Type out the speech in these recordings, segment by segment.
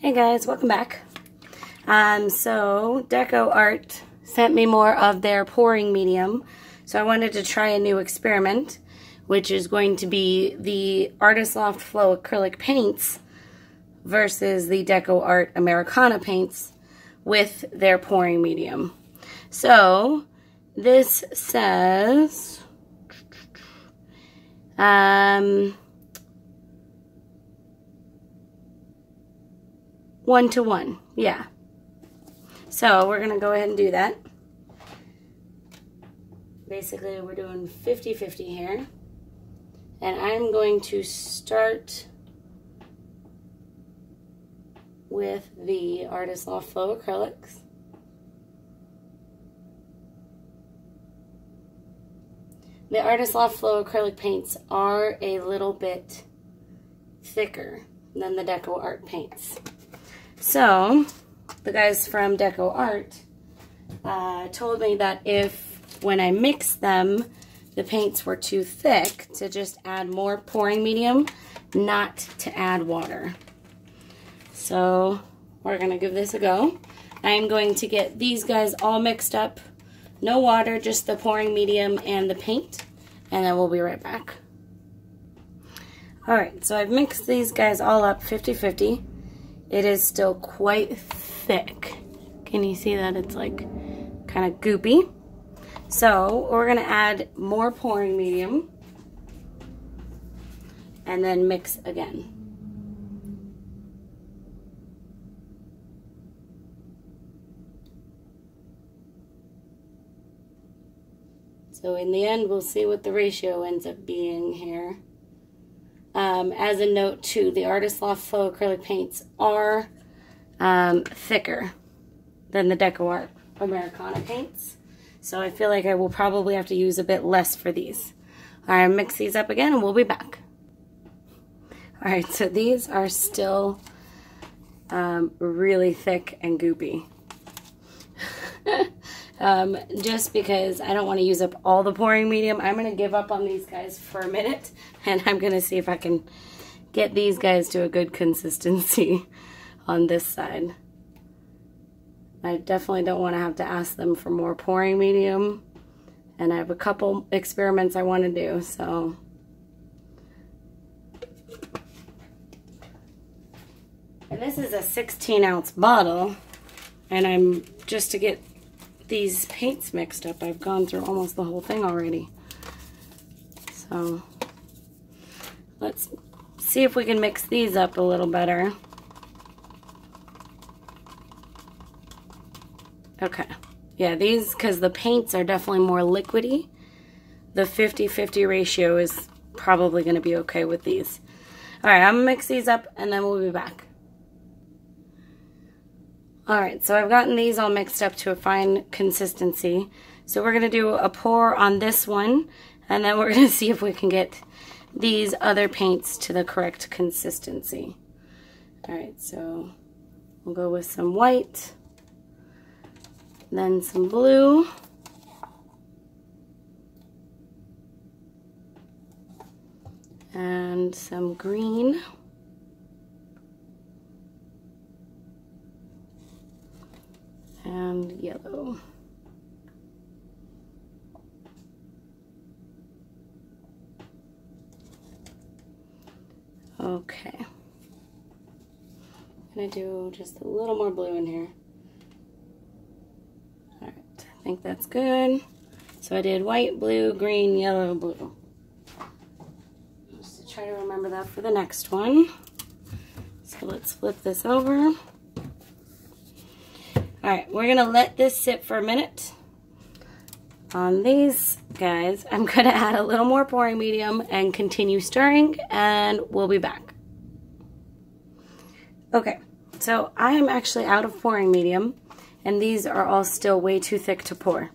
Hey guys, welcome back. So DecoArt sent me more of their pouring medium, so I wanted to try a new experiment, which is going to be the Artist Loft Flow acrylic paints versus the DecoArt Americana paints with their pouring medium. So this says 1:1, yeah. So we're gonna go ahead and do that. Basically, we're doing 50-50 here. And I'm going to start with the Artist Loft Flow acrylics. The Artist Loft Flow acrylic paints are a little bit thicker than the DecoArt paints. So, the guys from DecoArt told me that if, when I mix them, the paints were too thick, to just add more pouring medium, not to add water. So, we're going to give this a go. I am going to get these guys all mixed up. No water, just the pouring medium and the paint, and then we'll be right back. Alright, so I've mixed these guys all up 50-50. It is still quite thick. Can you see that it's like kind of goopy? So we're going to add more pouring medium and then mix again. So in the end, we'll see what the ratio ends up being here. As a note too, the Artist Loft Flow acrylic paints are thicker than the DecoArt Americana paints. So I feel like I will probably have to use a bit less for these. Alright, mix these up again and we'll be back. Alright, so these are still really thick and goopy. Just because I don't want to use up all the pouring medium, I'm going to give up on these guys for a minute, and I'm going to see if I can get these guys to a good consistency on this side. I definitely don't want to have to ask them for more pouring medium, and I have a couple experiments I want to do, so. And this is a 16-ounce bottle, and I'm just to get these paints mixed up, I've gone through almost the whole thing already. So let's see if we can mix these up a little better. Okay, yeah, these, because the paints are definitely more liquidy, the 50-50 ratio is probably going to be okay with these. Alright, I'm going to mix these up and then we'll be back. Alright, so I've gotten these all mixed up to a fine consistency. So we're going to do a pour on this one, and then we're going to see if we can get these other paints to the correct consistency. Alright, so we'll go with some white, then some blue, and some green. And yellow. Okay. I'm gonna do just a little more blue in here. Alright, I think that's good. So I did white, blue, green, yellow, blue. Just to try to remember that for the next one. So let's flip this over. Alright, we're going to let this sit for a minute. On these guys, I'm going to add a little more pouring medium and continue stirring, and we'll be back. Okay, so I am actually out of pouring medium, and these are all still way too thick to pour.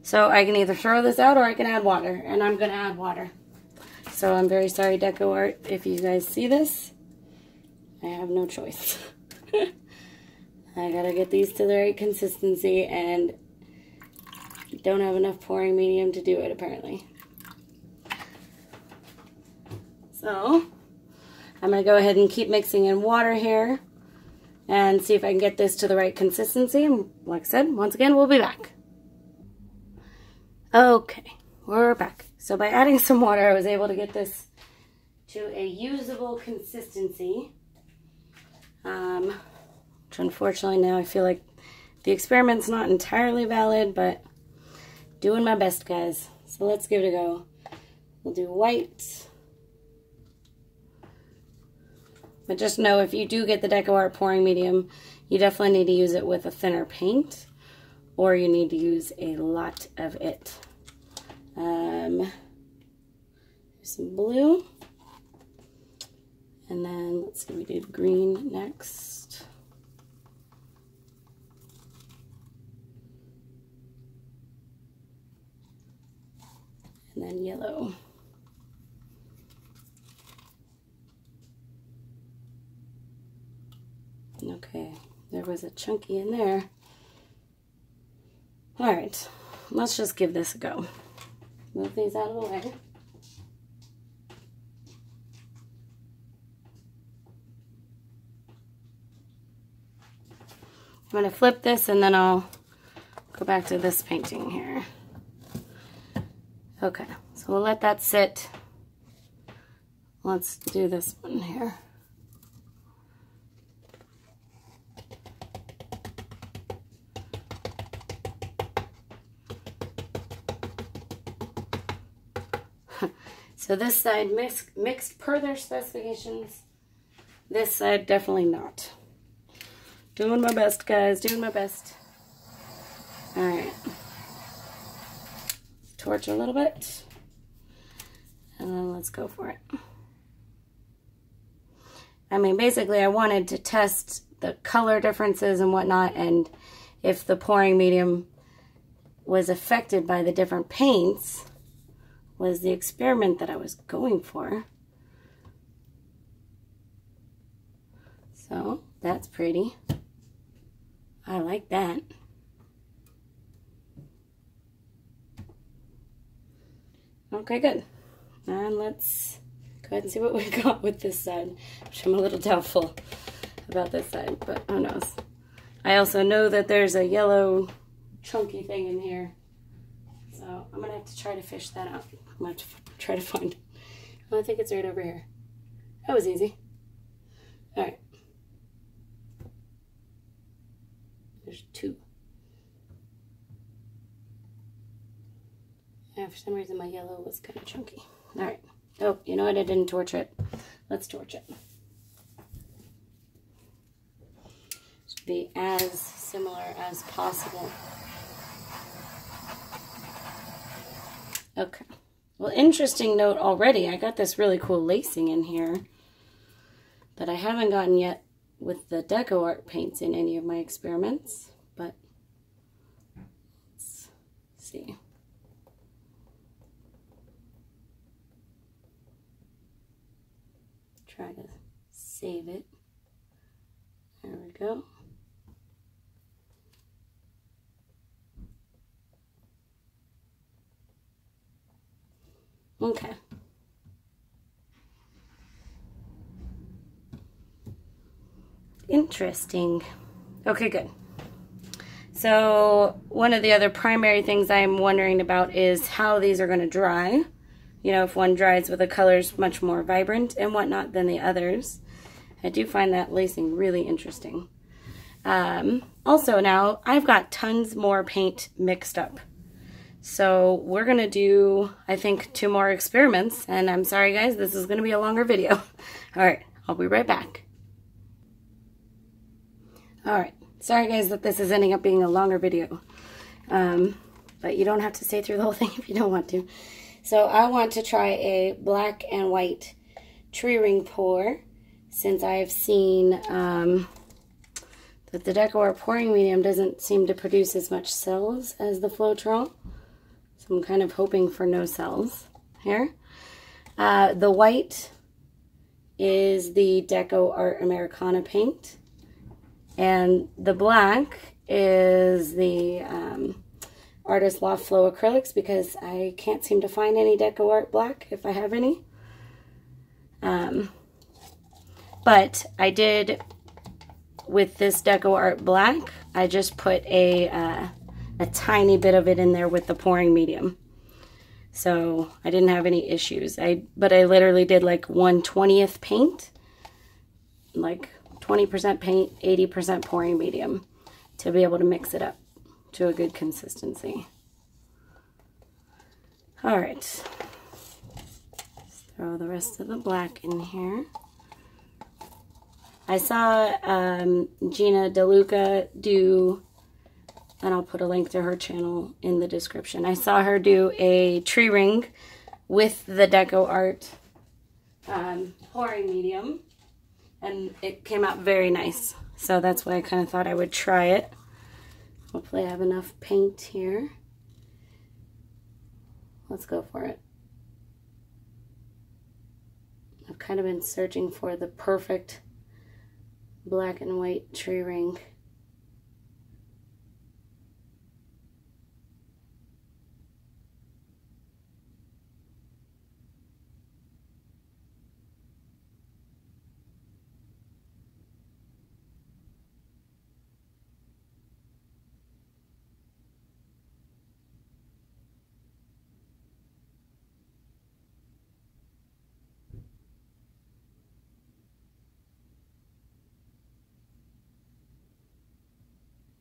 So I can either throw this out or I can add water, and I'm going to add water. So I'm very sorry, DecoArt, if you guys see this. I have no choice. I gotta get these to the right consistency, and don't have enough pouring medium to do it, apparently. So, I'm gonna go ahead and keep mixing in water here. and see if I can get this to the right consistency. And like I said, once again, we'll be back. Okay, we're back. So by adding some water, I was able to get this to a usable consistency. Which unfortunately now I feel like the experiment's not entirely valid, but doing my best, guys. So let's give it a go. We'll do white. But just know, if you do get the DecoArt pouring medium, you definitely need to use it with a thinner paint, or you need to use a lot of it. Some blue. And then, let's see, we did green next. And then yellow. Okay, there was a chunky in there. All right, let's just give this a go. Move these out of the way. I'm going to flip this and then I'll go back to this painting here. Okay, so we'll let that sit. Let's do this one here. So this side mixed per their specifications. This side definitely not. Doing my best, guys, doing my best. All right. Torch a little bit. And then let's go for it. I mean, basically I wanted to test the color differences and whatnot, and if the pouring medium was affected by the different paints was the experiment that I was going for. So that's pretty. I like that. Okay, good. And let's go ahead and see what we got with this side, which I'm a little doubtful about this side, but who knows. I also know that there's a yellow chunky thing in here, so I'm gonna have to try to fish that out. I'm gonna have to try to find it. Oh, I think it's right over here. That was easy. All right. There's two. And for some reason my yellow was kind of chunky. All right. Oh, you know what? I didn't torch it. Let's torch it. Should be as similar as possible. Okay. Well, interesting note already. I got this really cool lacing in here that I haven't gotten yet with the DecoArt paints in any of my experiments, but let's see. Try to save it. There we go. Okay. Interesting. Okay, good. So one of the other primary things I'm wondering about is how these are going to dry. You know, if one dries with the colors much more vibrant and whatnot than the others. I do find that lacing really interesting. Also now, I've got tons more paint mixed up. So we're going to do, I think, 2 more experiments. And I'm sorry, guys, this is going to be a longer video. All right, I'll be right back. All right, sorry, guys, that this is ending up being a longer video. But you don't have to stay through the whole thing if you don't want to. So I want to try a black and white tree ring pour, since I've seen that the DecoArt pouring medium doesn't seem to produce as much cells as the Floetrol. So I'm kind of hoping for no cells here. The white is the DecoArt Americana paint, and the black is the Artist Loft Flow acrylics, because I can't seem to find any DecoArt black if I have any. But I did with this DecoArt black, I just put a tiny bit of it in there with the pouring medium. So I didn't have any issues. But I literally did like 1/20th paint, like 20% paint, 80% pouring medium, to be able to mix it up to a good consistency. All right, let's throw the rest of the black in here. I saw Gina DeLuca do, and I'll put a link to her channel in the description. I saw her do a tree ring with the DecoArt pouring medium, and it came out very nice. So that's why I kind of thought I would try it. Hopefully I have enough paint here. Let's go for it. I've kind of been searching for the perfect black and white tree ring.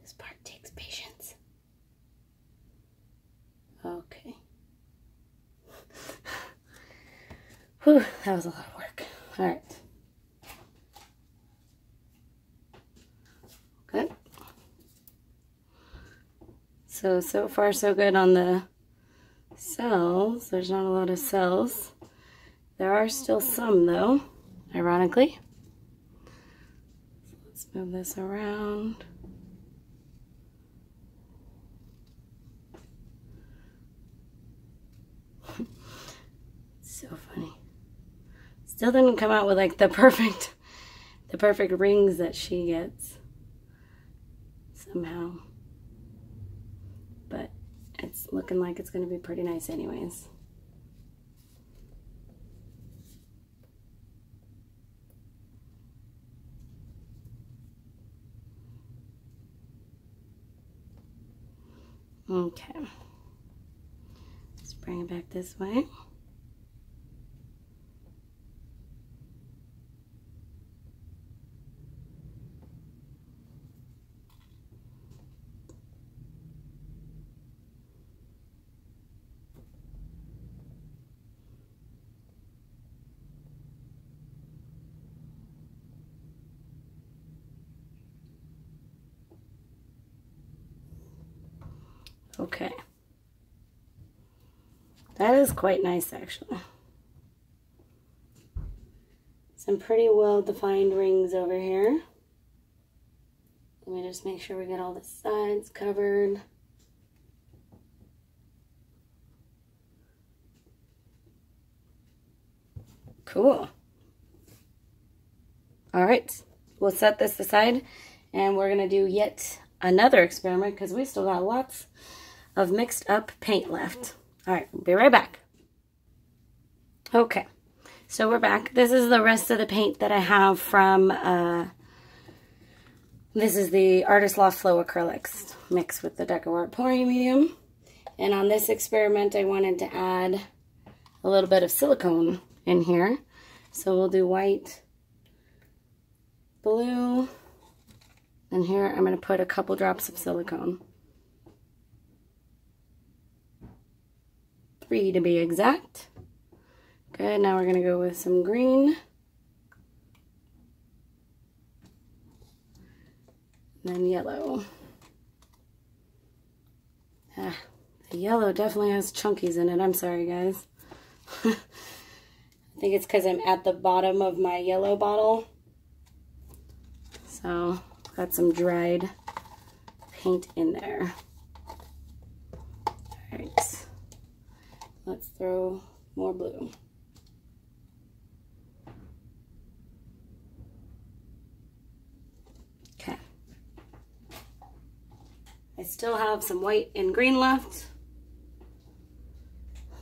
This part takes patience. Okay. Whew, that was a lot of work. All right. Good. So far so good on the cells. There's not a lot of cells. There are still some though, ironically. So let's move this around. So funny. Still didn't come out with like the perfect rings that she gets somehow. But it's looking like it's going to be pretty nice anyways. Okay. Let's bring it back this way. Okay. That is quite nice, actually. Some pretty well-defined rings over here. Let me just make sure we get all the sides covered. Cool. All right, we'll set this aside, and we're gonna do yet another experiment because we still got lots of mixed up paint left. All right, we'll be right back. Okay, so we're back. This is the rest of the paint that I have from, this is the Artist Loft Flow acrylics mixed with the DecoArt pouring medium. And on this experiment, I wanted to add a little bit of silicone in here. So we'll do white, blue, and here I'm going to put a couple drops of silicone. 3 to be exact. Good, now we're going to go with some green. And then yellow. Ah, the yellow definitely has chunkies in it. I'm sorry, guys. I think it's because I'm at the bottom of my yellow bottle. So, got some dried paint in there. Alright. Let's throw more blue. Okay. I still have some white and green left.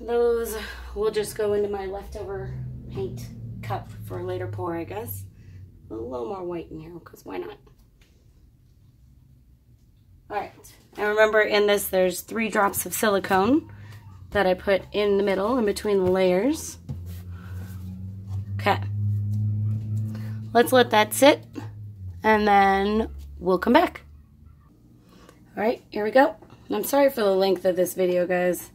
Those will just go into my leftover paint cup for a later pour, I guess. A little more white in here, because why not? Alright, and remember in this there's 3 drops of silicone that I put in the middle, in between the layers. Okay. Let's let that sit, and then we'll come back. Alright, here we go. I'm sorry for the length of this video, guys.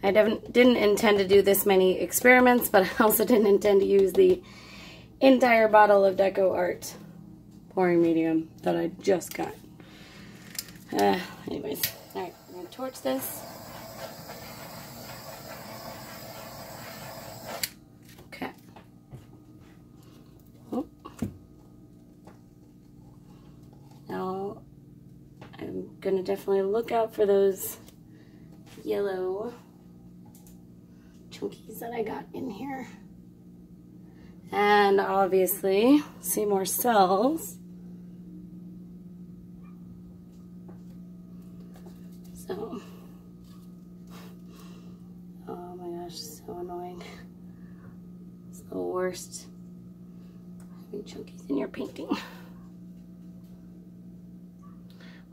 I didn't intend to do this many experiments, but I also didn't intend to use the entire bottle of DecoArt pouring medium that I just got. Anyways, alright, I'm going to torch this. Okay. Oh. Now, I'm going to definitely look out for those yellow chunkies that I got in here. And obviously, see more cells. So, oh my gosh, so annoying. It's the worst. Having chunkies in your painting.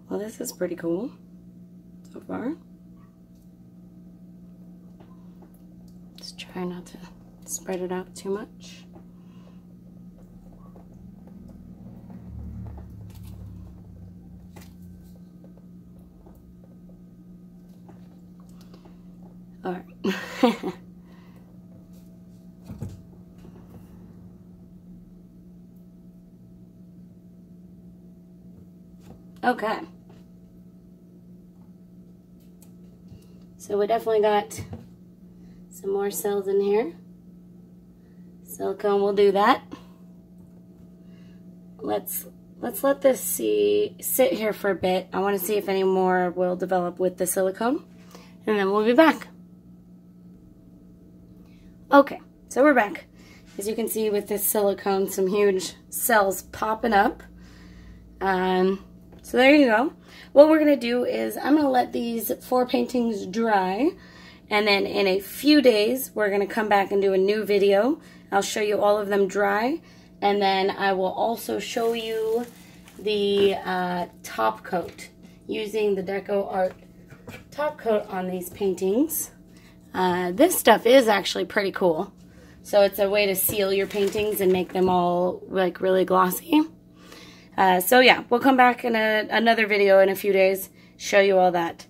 Well, this is pretty cool so far. Just try not to spread it out too much. All right. Okay. So we definitely got some more cells in here. Silicone will do that. Let's let this sit here for a bit. I want to see if any more will develop with the silicone, and then we'll be back. Okay, so we're back. As you can see with this silicone, some huge cells popping up. So there you go. What we're going to do is I'm going to let these 4 paintings dry, and then in a few days we're going to come back and do a new video. I'll show you all of them dry, and then I will also show you the top coat using the DecoArt top coat on these paintings. This stuff is actually pretty cool. So it's a way to seal your paintings and make them all like really glossy. So yeah, we'll come back in another video in a few days, show you all that.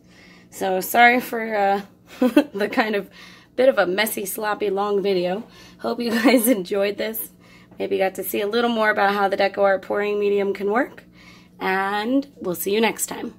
So sorry for the kind of bit of a messy, sloppy, long video. Hope you guys enjoyed this. Maybe got to see a little more about how the DecoArt pouring medium can work. And we'll see you next time.